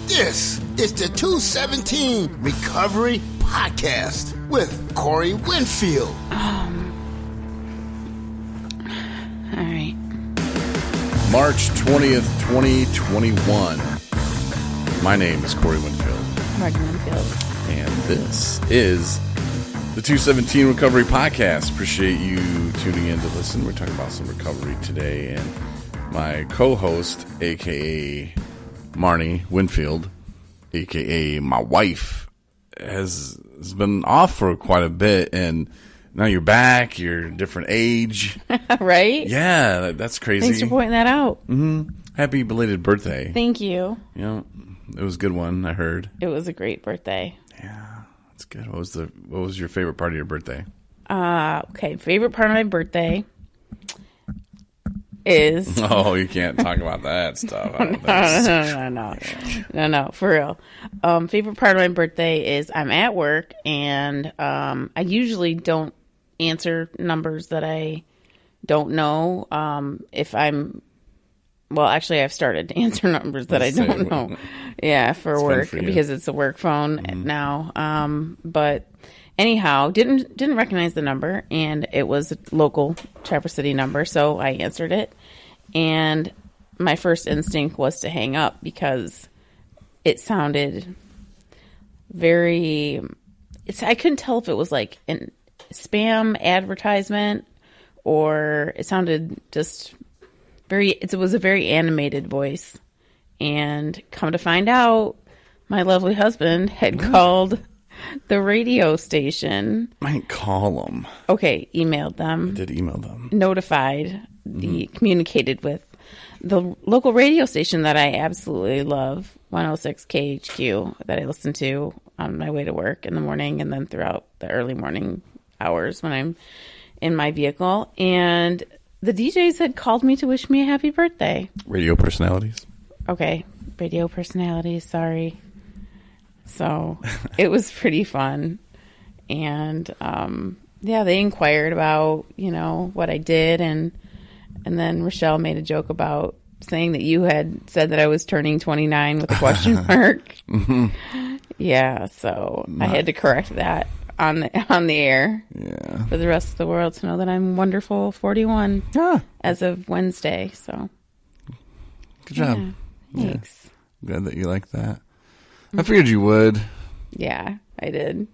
This is the 217 Recovery Podcast with Corey Winfield. All right. March 20th, 2021. My name is Corey Winfield. Marney Winfield. And this is the 217 Recovery Podcast. Appreciate you tuning in to listen. We're talking about some recovery today. And my co-host, a.k.a. Marney Winfield, a.k.a. my wife, has been off for quite a bit. And now you're back. You're a different age. Right? Yeah, that's crazy. Thanks for pointing that out. Mm-hmm. Happy belated birthday. Thank you. You know, it was a good one, I heard. It was a great birthday. Yeah, that's good. What was your favorite part of your birthday? Okay, favorite part of my birthday is... Oh, you can't talk about that stuff. No, for real. Favorite part of my birthday is I'm at work, and I usually don't answer numbers that I don't know. If I'm... Well, actually, I've started to answer numbers that I don't know. Yeah, for work, because it's a work phone now. But anyhow, didn't recognize the number, and it was a local Traverse City number, so I answered it. And my first instinct was to hang up because it sounded very... I couldn't tell if it was like a spam advertisement or it sounded just... It was a very animated voice, and come to find out, my lovely husband had called the radio station. I didn't call them. Okay, emailed them. I did email them. Notified, communicated with the local radio station that I absolutely love, 106 KHQ, that I listen to on my way to work in the morning and then throughout the early morning hours when I'm in my vehicle. And the DJs had called me to wish me a happy birthday. Radio personalities? Okay, radio personalities, sorry. So, it was pretty fun. And, yeah, they inquired about, what I did. And then Rochelle made a joke about saying that you had said that I was turning 29 with a question mark. Yeah, so I had to correct that on the air, for the rest of the world to know that I'm wonderful 41 as of Wednesday. So, good job. Thanks. I'm glad that you like that. I figured you would. Yeah, I did.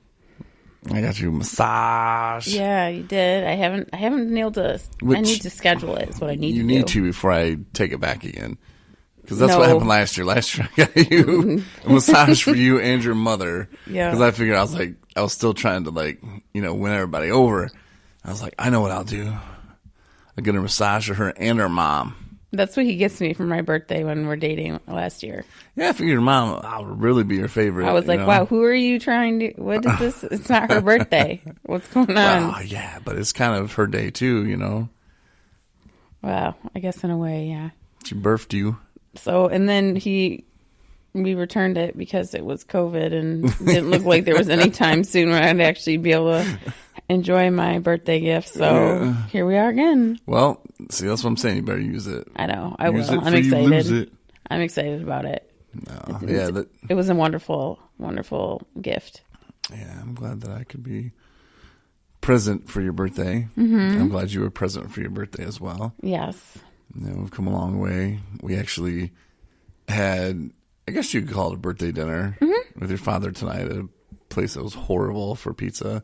I got you a massage. Yeah, you did. I haven't been able to. I need to schedule it. Is what I need to do. You need to before I take it back again. Because that's what happened last year. Last year I got you a massage for you and your mother. Yeah. Because I figured I was still trying to win everybody over. I was like, I know what I'll do. I'll get a massage for her and her mom. That's what he gets me for my birthday when we're dating last year. Yeah, I figured your mom would really be your favorite. I was like, wow, who are you trying to... What is this? It's not her birthday. What's going on? Well, yeah, but it's kind of her day too, Well, I guess in a way, yeah. She birthed you. So, and then we returned it because it was COVID and didn't look like there was any time soon when I'd actually be able to enjoy my birthday gift. So here we are again. Well, see, that's what I'm saying. You better use it. I know. I will. I'm excited. I'm excited about it. No, it was a wonderful, wonderful gift. Yeah, I'm glad that I could be present for your birthday. I'm glad you were present for your birthday as well. Yes. We've come a long way. We actually had, I guess you could call it a birthday dinner with your father tonight at a place that was horrible for pizza.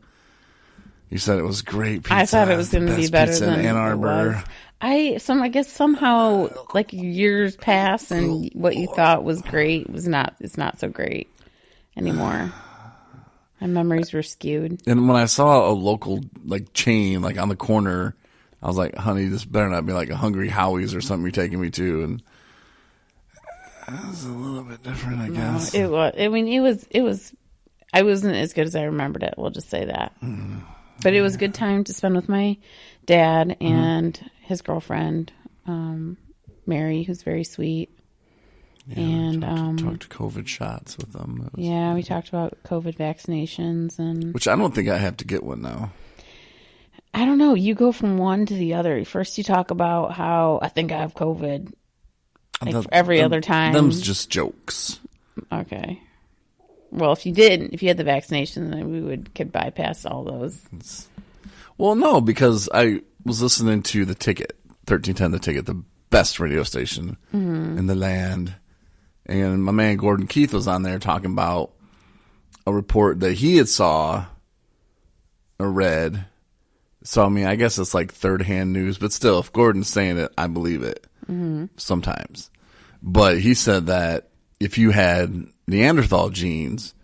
You said it was great pizza. I thought it was going to be better than Ann Arbor. I guess somehow like years pass and what you thought was great it's not so great anymore. My memories were skewed. And when I saw a local chain on the corner, I was like, honey, this better not be like a Hungry Howie's or something you're taking me to. And it was a little bit different, I guess. It was. I mean, it was. I wasn't as good as I remembered it. We'll just say that. But it was a good time to spend with my dad and his girlfriend, Mary, who's very sweet. Yeah, and we talked COVID shots with them. We talked about COVID vaccinations which I don't think I have to get one now. I don't know. You go from one to the other. First, you talk about how I think I have COVID. Every other time. Them's just jokes. Okay. Well, if you had the vaccination, then we could bypass all those. Well, no, because I was listening to The Ticket, 1310 The Ticket, the best radio station in the land. And my man Gordon Keith was on there talking about a report that he had saw or read. So, I mean, I guess it's like third-hand news, but still, if Gordon's saying it, I believe it sometimes. But he said that if you had Neanderthal genes,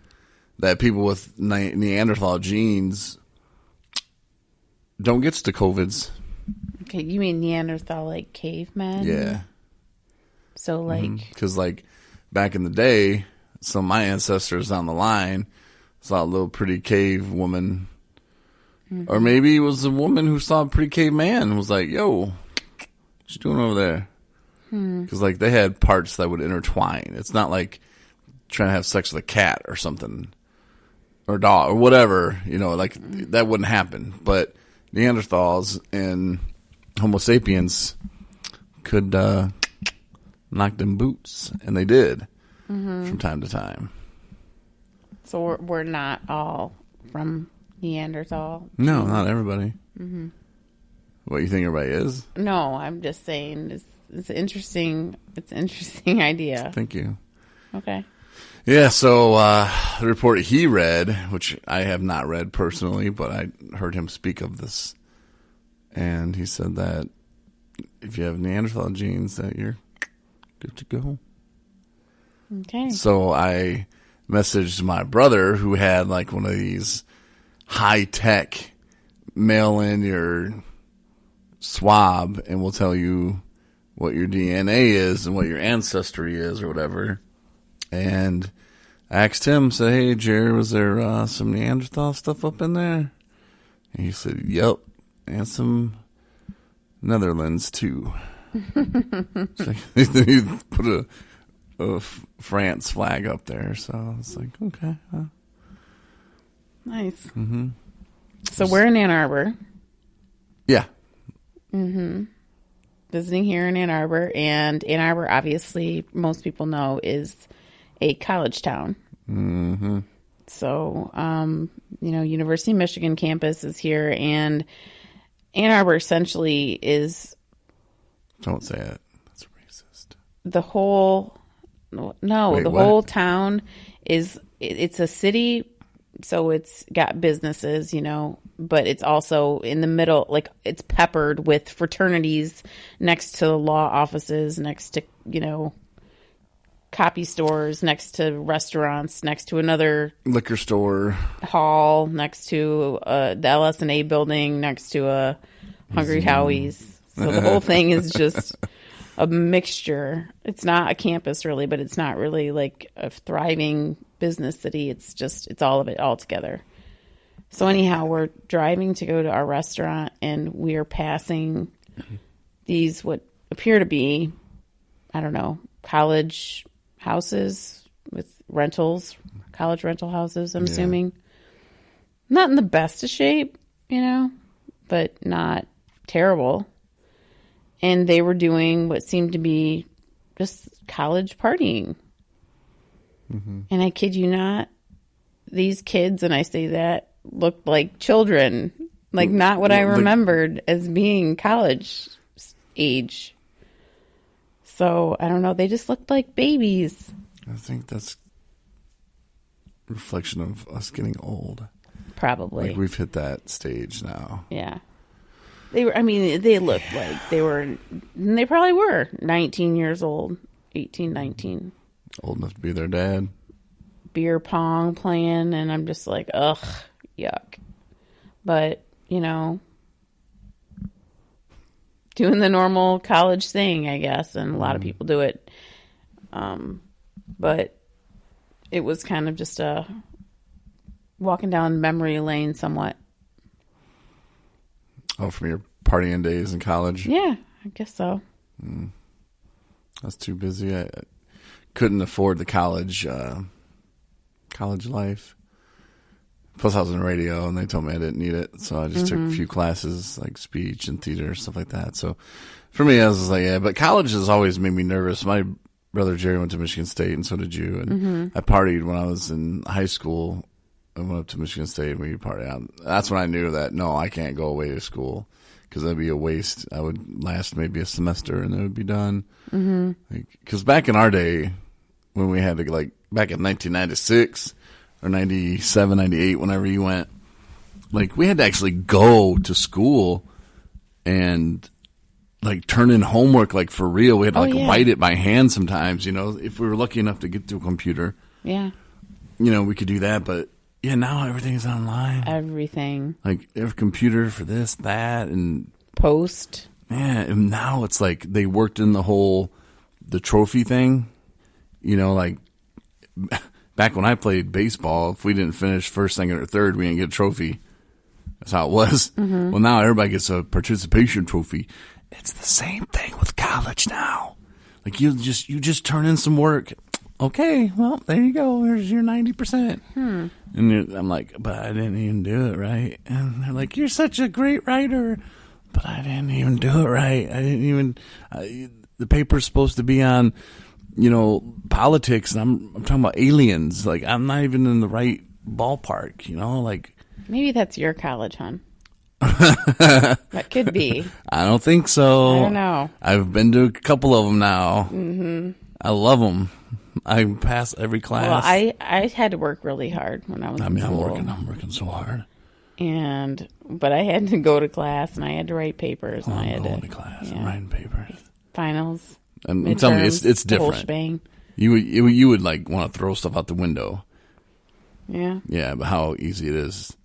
that people with Neanderthal genes don't get the COVIDs. Okay, you mean Neanderthal, like cavemen? Yeah. So, like... Because, like, back in the day, some of my ancestors on the line saw a little pretty cave woman. Or maybe it was a woman who saw a pretty caveman and was like, yo, what you doing over there? Because, like, they had parts that would intertwine. It's not like trying to have sex with a cat or something. Or dog or whatever. You know, like, that wouldn't happen. But Neanderthals and Homo sapiens could knock them boots. And they did from time to time. So we're not all from Neanderthal? No, not everybody. What, you think everybody is? No, I'm just saying it's interesting. It's an interesting idea. Thank you. Okay. Yeah, so the report he read, which I have not read personally, but I heard him speak of this, and he said that if you have Neanderthal genes, that you're good to go. Okay. So I messaged my brother, who had like one of these high-tech mail in your swab and will tell you what your DNA is and what your ancestry is or whatever. And I asked him, said, hey, Jerry, was there some Neanderthal stuff up in there? And he said, yep, and some Netherlands, too. So he put a France flag up there, so I was like, okay. Nice. So we're in Ann Arbor. Yeah. Visiting here in Ann Arbor. And Ann Arbor, obviously, most people know, is a college town. So, University of Michigan campus is here, and Ann Arbor essentially is... Don't say it. That's racist. The whole... No, Wait, the what? whole town is... It's a city, so it's got businesses, but it's also in the middle, like it's peppered with fraternities next to law offices, next to, copy stores, next to restaurants, next to another Liquor store. hall, next to the LS&A building, next to a Hungry Howie's. So the whole thing is just a mixture. It's not a campus really, but it's not really like a thriving business city. It's all of it all together. So anyhow, we're driving to go to our restaurant, and we are passing these what appear to be, I don't know, college houses with rentals, college rental houses, I'm assuming. Not in the best of shape, but not terrible. And they were doing what seemed to be just college partying. And I kid you not, these kids, and I say that, looked like children. Like not what I remembered as being college age. So, I don't know. They just looked like babies. I think that's a reflection of us getting old. Probably. Like we've hit that stage now. Yeah. They looked like they probably were 19 years old, 18, 19. Old enough to be their dad. Beer pong playing, and I'm just like, ugh, yuck. But, doing the normal college thing, I guess, and a lot of people do it. But it was kind of just walking down memory lane somewhat. Oh, from your partying days in college? Yeah, I guess so. I was too busy. I couldn't afford the college life. Plus, I was in radio, and they told me I didn't need it, so I just took a few classes, like speech and theater, stuff like that. So, for me, I was like, yeah, but college has always made me nervous. My brother Jerry went to Michigan State, and so did you. And I partied when I was in high school. I went up to Michigan State and we partied out. That's when I knew that, no, I can't go away to school because that'd be a waste. I would last maybe a semester and then it would be done. Because back in our day, when we had to, like, back in 1996 or 97, 98, whenever you went, like, we had to actually go to school and, like, turn in homework, like, for real. We had to, write it by hand sometimes, you know, if we were lucky enough to get to a computer. Yeah. You know, we could do that, but, yeah, now everything is online. Everything. Like, every computer for this, that, and... Post. Yeah, and now it's like they worked in the trophy thing. You know, like, back when I played baseball, if we didn't finish first, second, or third, we didn't get a trophy. That's how it was. Well, now everybody gets a participation trophy. It's the same thing with college now. Like, you just turn in some work. Okay, well, there you go. Here's your 90%. And I'm like, but I didn't even do it right. And they're like, you're such a great writer. But I didn't even do it right. I didn't even... the paper's supposed to be on, you know, politics, and I'm talking about aliens. Like, I'm not even in the right ballpark, you know? Like... Maybe that's your college, hon. That could be. I don't think so. I don't know. I've been to a couple of them now. I love them. I pass every class. Well, I had to work really hard when I was in school. I'm working so hard. But I had to go to class and I had to write papers. And I had going to class and writing papers. Finals. And I'm telling you, it's the different. whole shebang. You would like want to throw stuff out the window. Yeah. Yeah, but how easy it is.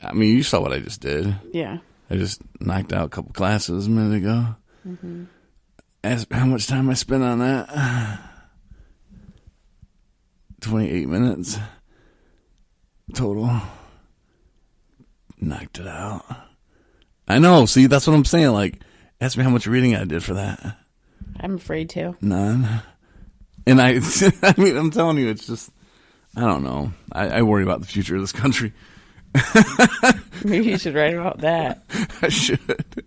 I mean, you saw what I just did. Yeah. I just knocked out a couple classes a minute ago. Ask how much time I spent on that. 28 minutes total. Knocked it out. I know. See, that's what I'm saying. Like, ask me how much reading I did for that. I'm afraid to. None. And I mean, I'm telling you, it's just, I don't know. I worry about the future of this country. Maybe you should write about that. I should.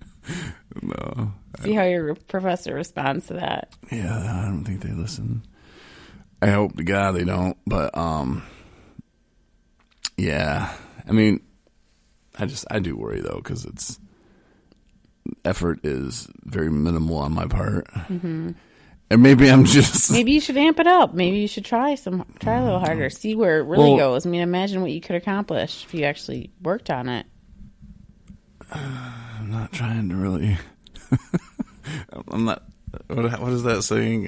No. See how your professor responds to that. Yeah, I don't think they listen. I hope to God they don't. But, yeah. I mean, I do worry, though, because effort is very minimal on my part. And maybe I'm just... Maybe you should amp it up. Maybe you should try a little harder. See where it really goes. I mean, imagine what you could accomplish if you actually worked on it. I'm not trying to really... I'm not... What is that saying?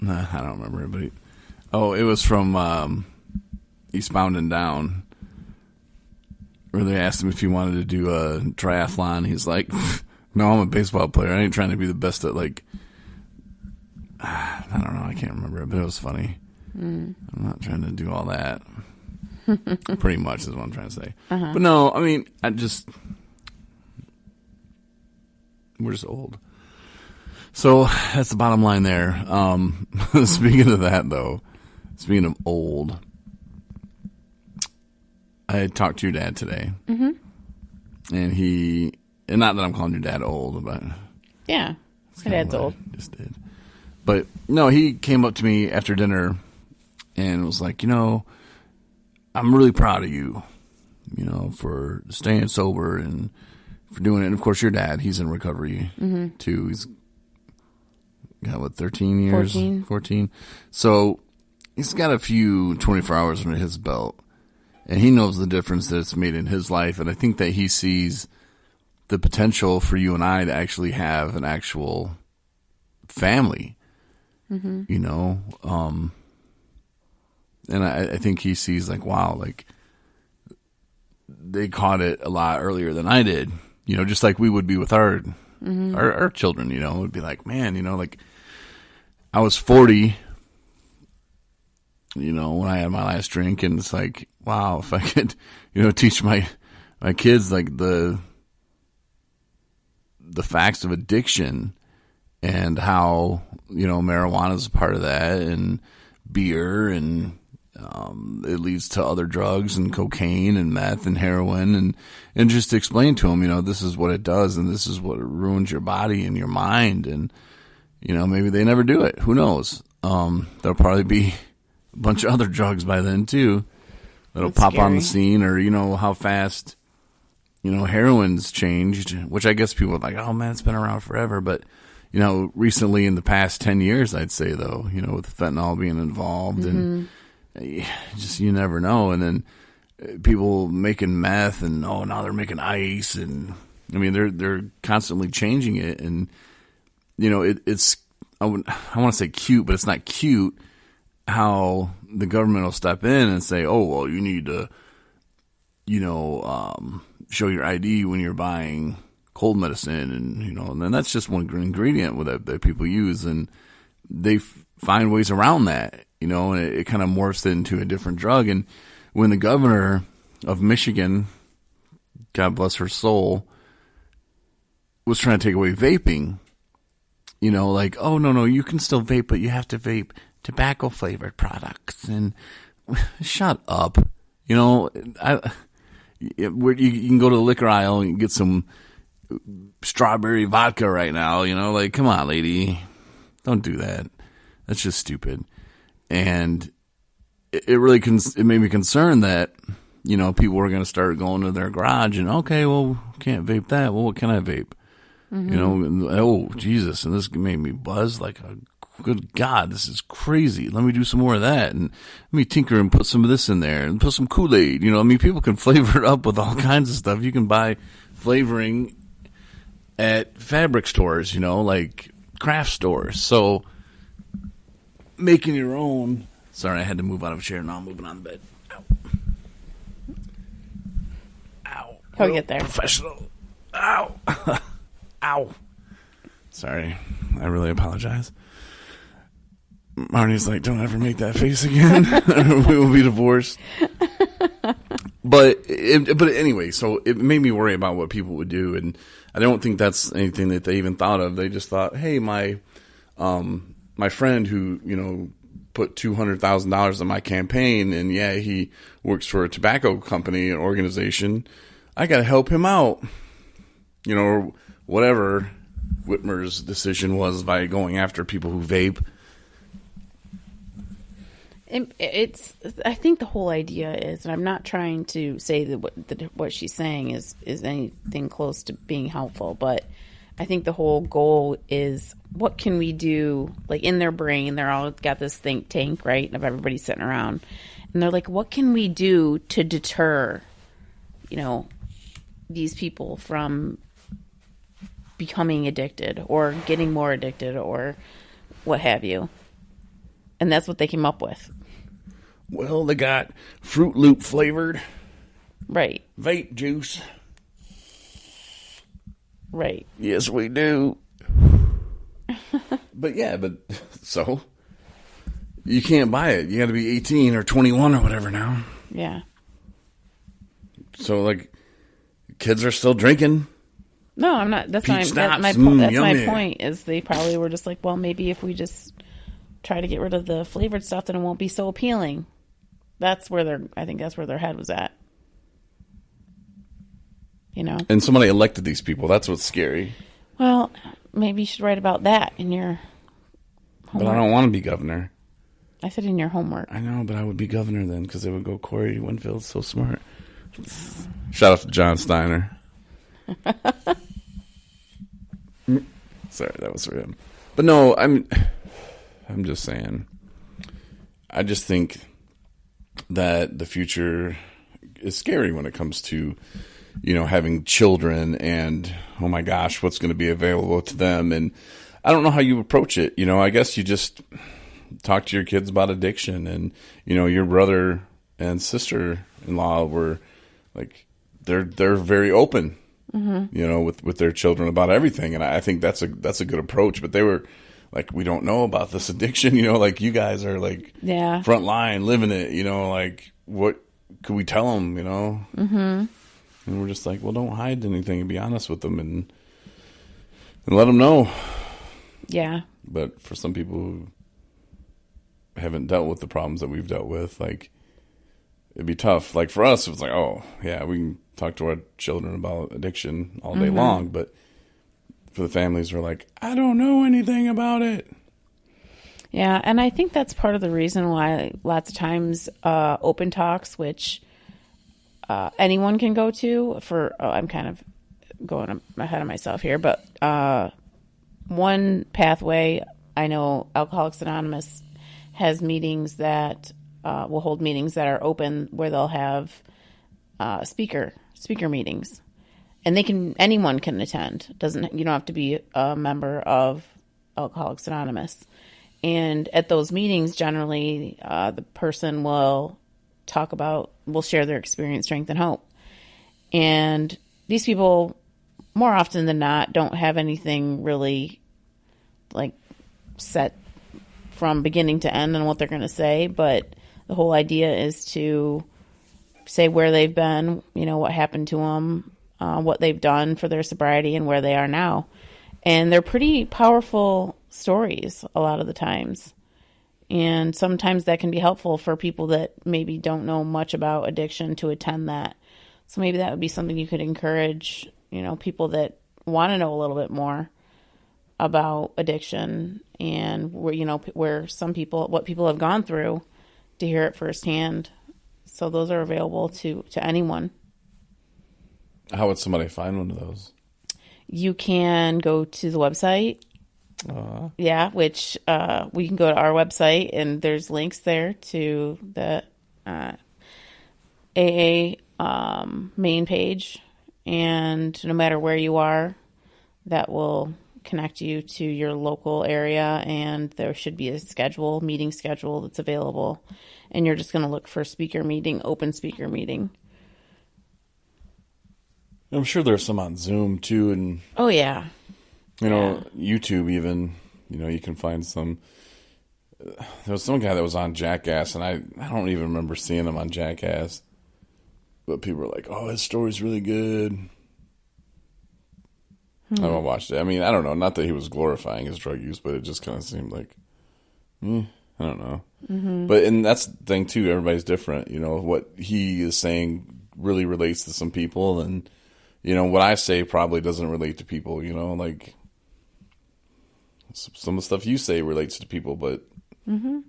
Nah, I don't remember it, but... it was from Eastbound and Down, where they asked him if he wanted to do a triathlon. He's like... No, I'm a baseball player. I ain't trying to be the best at, like, I don't know. I can't remember it, but it was funny. I'm not trying to do all that. Pretty much is what I'm trying to say. But no, I mean, we're just old. So that's the bottom line there. Speaking of that, though, speaking of old, I had talked to your dad today. And not that I'm calling your dad old, but... Yeah, my dad's old. Just did. But, no, he came up to me after dinner and was like, I'm really proud of you, for staying sober and for doing it. And, of course, your dad, he's in recovery, too. He's got, 13 years? 14. So he's got a few 24 hours under his belt. And he knows the difference that it's made in his life. And I think that he sees... the potential for you and I to actually have an actual family, and I think he sees like, wow, like they caught it a lot earlier than I did, just like we would be with our children, it would be like, man, like I was 40, when I had my last drink, and it's like, wow, if I could, teach my kids like the facts of addiction and how, marijuana is a part of that, and beer and it leads to other drugs and cocaine and meth and heroin, and just explain to them, this is what it does, and this is what ruins your body and your mind, and maybe they never do it. Who knows? There'll probably be a bunch of other drugs by then too that'll pop on the scene, or how fast heroin's changed, which I guess people are like, oh man, it's been around forever, but recently in the past 10 years, I'd say though, with fentanyl being involved, and just you never know. And then people making meth, and now they're making ice, and I mean they're constantly changing it, and it's I want to say cute, but it's not cute how the government will step in and say, oh well, you need to show your ID when you're buying cold medicine, and then that's just one ingredient that people use, and they find ways around that, and it kind of morphs into a different drug. And when the governor of Michigan, God bless her soul, was trying to take away vaping, like, oh no, you can still vape, but you have to vape tobacco flavored products, and shut up, you can go to the liquor aisle and get some strawberry vodka right now, like, come on, lady, don't do that. That's just stupid. And it really it made me concerned that, people were going to start going to their garage and, okay, well, can't vape that. Well, what can I vape? Oh, Jesus. And this made me buzz like, good God, this is crazy. Let me do some more of that. And let me tinker and put some of this in there and put some Kool-Aid. People can flavor it up with all kinds of stuff. You can buy flavoring at fabric stores, like craft stores. So making your own. Sorry, I had to move out of a chair. Now I'm moving on the bed. Ow. Ow. He'll get there. Professional. Ow. Ow. Sorry. I really apologize. Marnie's like, don't ever make that face again. We will be divorced. But anyway, so it made me worry about what people would do, and I don't think that's anything that they even thought of. They just thought, hey, my friend who put $200,000 in my campaign, and yeah, he works for a tobacco company, an organization. I got to help him out, or whatever Whitmer's decision was by going after people who vape. I think the whole idea is, and I'm not trying to say that what she's saying is anything close to being helpful, but I think the whole goal is, what can we do? Like, in their brain, they're all got this think tank, right, of everybody sitting around, and they're like, what can we do to deter, these people from becoming addicted or getting more addicted or what have you? And that's what they came up with. Well, they got Fruit Loop flavored. Right. Vape juice. Right. Yes, we do. But so you can't buy it. You got to be 18 or 21 or whatever now. Yeah. So, like, kids are still drinking. No, I'm not. That's my point. Is they probably were just like, well, maybe if we just try to get rid of the flavored stuff, then it won't be so appealing. I think that's where their head was at. And somebody elected these people. That's what's scary. Well, maybe you should write about that in your homework. But I don't want to be governor. I said in your homework. I know, but I would be governor then, because they would go, Corey Winfield's so smart. Shout out to John Steiner. Sorry, that was for him. But no, I'm just saying. I just think that the future is scary when it comes to, having children, and, oh my gosh, what's going to be available to them. And I don't know how you approach it. I guess you just talk to your kids about addiction, and, your brother and sister-in-law were like, they're very open, with their children about everything. And I think that's a good approach. But they were like, we don't know about this addiction, like, you guys are like, front line living it, like, what could we tell them, Mm-hmm. And we're just like, well, don't hide anything and be honest with them and let them know. Yeah. But for some people who haven't dealt with the problems that we've dealt with, like, it'd be tough. Like, for us, it was like, oh, yeah, we can talk to our children about addiction all day long. But for the families who are like, I don't know anything about it. Yeah, and I think that's part of the reason why lots of times open talks, which anyone can go to I'm kind of going ahead of myself here, but one pathway, I know Alcoholics Anonymous has meetings that will hold meetings that are open where they'll have speaker meetings, and anyone can attend. You don't have to be a member of Alcoholics Anonymous. And at those meetings, generally, the person will share their experience, strength, and hope. And these people, more often than not, don't have anything really like set from beginning to end on what they're going to say. But the whole idea is to say where they've been, what happened to them, what they've done for their sobriety, and where they are now. And they're pretty powerful stories a lot of the times. And sometimes that can be helpful for people that maybe don't know much about addiction to attend that. So maybe that would be something you could encourage, people that want to know a little bit more about addiction and where what people have gone through, to hear it firsthand. So those are available to anyone. How would somebody find one of those? You can go to the website. Yeah, which we can go to our website, and there's links there to the AA main page. And no matter where you are, that will connect you to your local area, and there should be a meeting schedule that's available. And you're just going to look for open speaker meeting. I'm sure there's some on Zoom too, and oh yeah, YouTube even. You can find some. There was some guy that was on Jackass, and I don't even remember seeing him on Jackass. But people were like, "Oh, his story's really good." I haven't watched it. I mean, I don't know. Not that he was glorifying his drug use, but it just kind of seemed like, I don't know. But and that's the thing too. Everybody's different. What he is saying really relates to some people, and what I say probably doesn't relate to people. Like some of the stuff you say relates to people, but I don't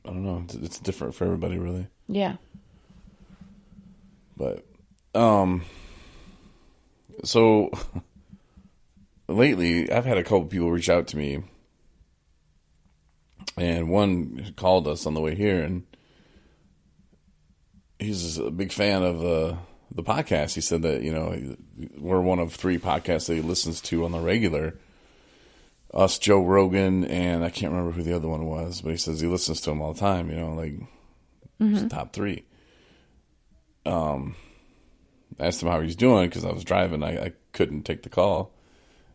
know. It's different for everybody, really. Yeah. But so lately, I've had a couple people reach out to me, and one called us on the way here, and he's a big fan of the podcast. He said that, we're one of 3 podcasts that he listens to on the regular. Us, Joe Rogan, and I can't remember who the other one was, but he says he listens to them all the time, it's the top 3. I asked him how he's doing because I was driving. I couldn't take the call.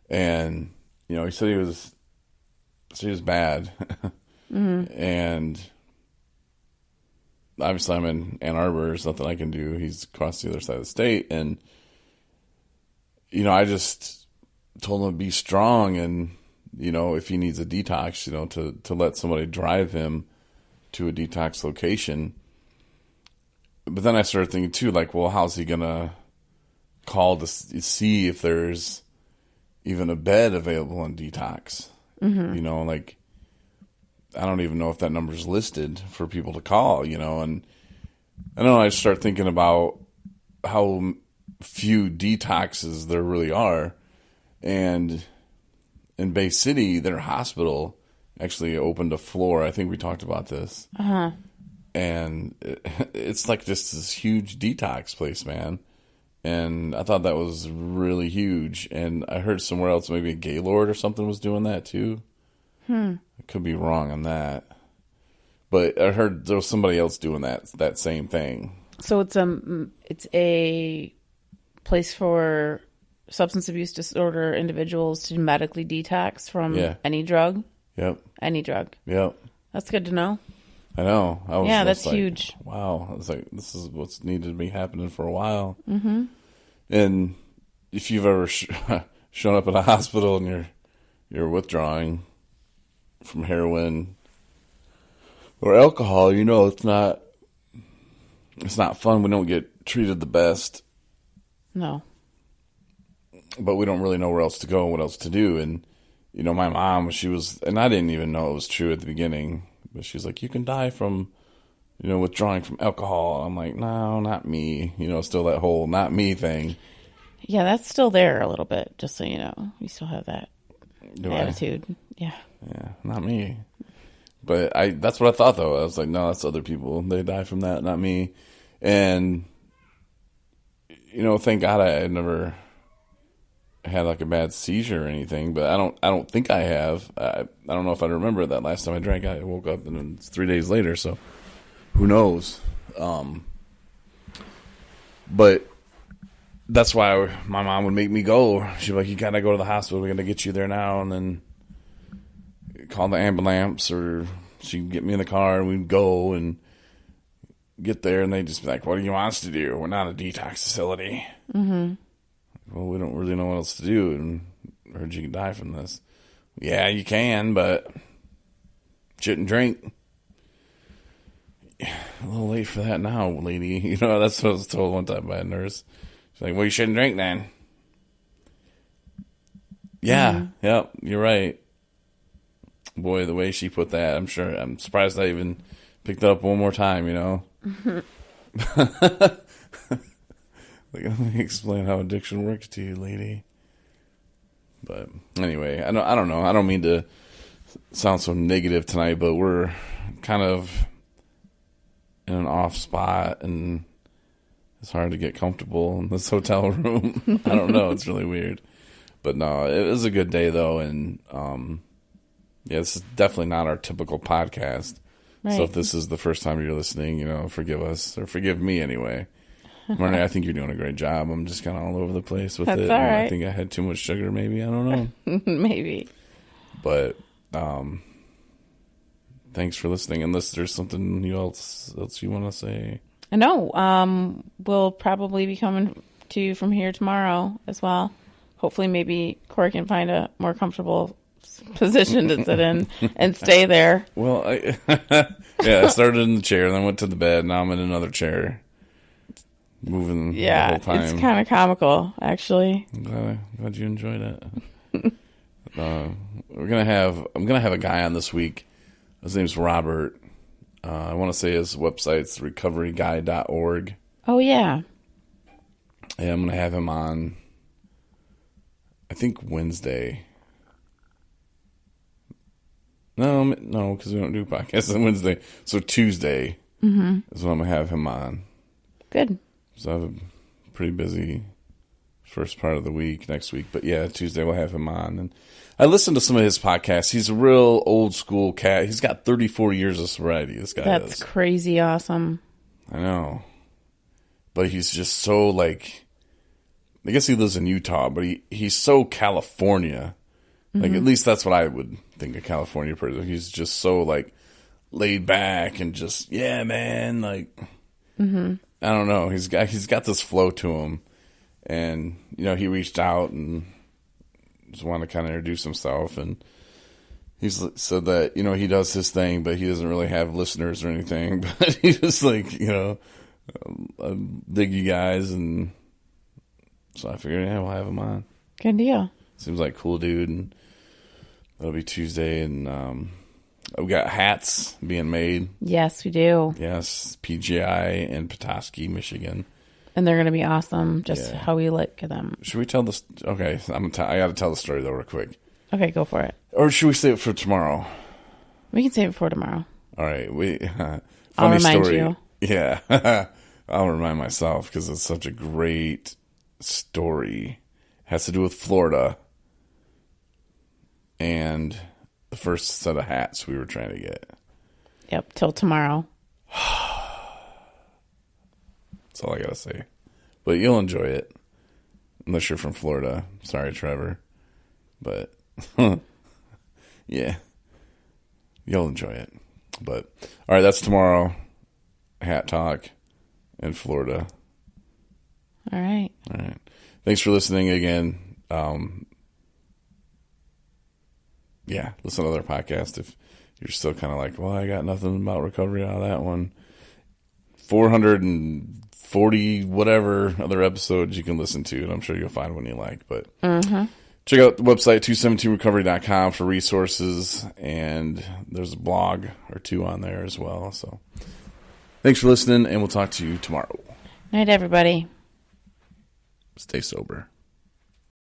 And, he said he was bad. And obviously I'm in Ann Arbor. There's nothing I can do. He's across the other side of the state. And, I just told him to be strong and, if he needs a detox, to let somebody drive him to a detox location. But then I started thinking too, like, well, how's he going to call to see if there's even a bed available in detox? Like, I don't even know if that number's listed for people to call, and I don't know, I start thinking about how few detoxes there really are. And in Bay City, their hospital actually opened a floor. I think we talked about this. And it's like just this huge detox place, man. And I thought that was really huge. And I heard somewhere else, maybe a Gaylord or something was doing that too. I could be wrong on that. But I heard there was somebody else doing that same thing. So it's a place for substance abuse disorder individuals to medically detox from any drug? Yep. Any drug? Yep. That's good to know. I know. That's huge. Wow. I was like, this is what's needed to be happening for a while. And if you've ever shown up at a hospital and you're withdrawing from heroin, or alcohol, it's not fun. We don't get treated the best. No. But we don't really know where else to go and what else to do. And, my mom, and I didn't even know it was true at the beginning, but she's like, you can die from, withdrawing from alcohol. I'm like, no, not me. Still that whole not me thing. Yeah, that's still there a little bit, just so you know. You still have that attitude. Yeah. Yeah, not me. But that's what I thought, though. I was like, no, that's other people. They die from that, not me. And, thank God I had never had like a bad seizure or anything, but I don't think I have. I don't know if I remember that last time I drank. I woke up and it's 3 days later, so who knows? But that's why my mom would make me go. She'd be like, you gotta go to the hospital. We're gonna get you there now, and then call the ambulance, or she'd get me in the car and we'd go and get there, and they'd just be like, what do you want us to do? We're not a detox facility. Mm-hmm. Well, we don't really know what else to do, and I heard you can die from this. Yeah, you can, but shouldn't drink. Yeah, a little late for that now, lady. That's what I was told one time by a nurse. She's like, well, you shouldn't drink then. Yeah, Yep, you're right. Boy, the way she put that, I'm surprised I even picked it up one more time, Like, let me explain how addiction works to you, lady. But anyway, I don't know. I don't mean to sound so negative tonight, but we're kind of in an off spot, and it's hard to get comfortable in this hotel room. I don't know. It's really weird. But no, it was a good day, though, and this is definitely not our typical podcast. Right. So if this is the first time you're listening, forgive us, or forgive me anyway. Marney, I think you're doing a great job. I'm just kind of all over the place with it. All right. I think I had too much sugar, maybe. I don't know. Maybe. But thanks for listening. Unless there's something else you want to say. No. We'll probably be coming to you from here tomorrow as well. Hopefully, maybe Corey can find a more comfortable position to sit in and stay there. Well, I started in the chair, then went to the bed. Now I'm in another chair. Moving the whole time. It's kind of comical, actually. I'm glad you enjoyed it. I'm gonna have a guy on this week. His name's Robert. I want to say his website's recoveryguy.org. Oh yeah. And I'm gonna have him on, I think, Wednesday. No, because we don't do podcasts on Wednesday. So Tuesday is when I'm gonna have him on. Good. So I have a pretty busy first part of the week next week. But yeah, Tuesday we'll have him on. And I listened to some of his podcasts. He's a real old school cat. He's got 34 years of sobriety, this guy That's does. crazy awesome. I know. But he's just so, like, I guess he lives in Utah, but he's so California. Like, at least that's what I would think a California person. He's just so, like, laid back and just, yeah, man, like... I don't know. He's got this flow to him, and he reached out and just wanted to kind of introduce himself, and he's said that he does his thing, but he doesn't really have listeners or anything. But he just I dig you guys, and so I figured, we'll have him on. Good deal. Seems like a cool dude, and that'll be Tuesday, and we got hats being made. Yes, we do. Yes, PGI in Petoskey, Michigan. And they're going to be awesome, just how we like them. Should we tell this? Okay, I got to tell the story, though, real quick. Okay, go for it. Or should we save it for tomorrow? We can save it for tomorrow. All right. Funny I'll remind story. You. Yeah. I'll remind myself because it's such a great story. It has to do with Florida. And... the first set of hats we were trying to get. Yep, till tomorrow. That's all I gotta say. But you'll enjoy it. Unless you're from Florida. Sorry, Trevor. But, yeah. You'll enjoy it. But, alright, that's tomorrow. Hat Talk in Florida. Alright. Alright. Thanks for listening again. Yeah, listen to other podcasts if you're still kind of like, well, I got nothing about recovery out of that one. 440 whatever other episodes you can listen to, and I'm sure you'll find one you like. But check out the website 217recovery.com for resources, and there's a blog or two on there as well. So thanks for listening, and we'll talk to you tomorrow. Night, everybody. Stay sober.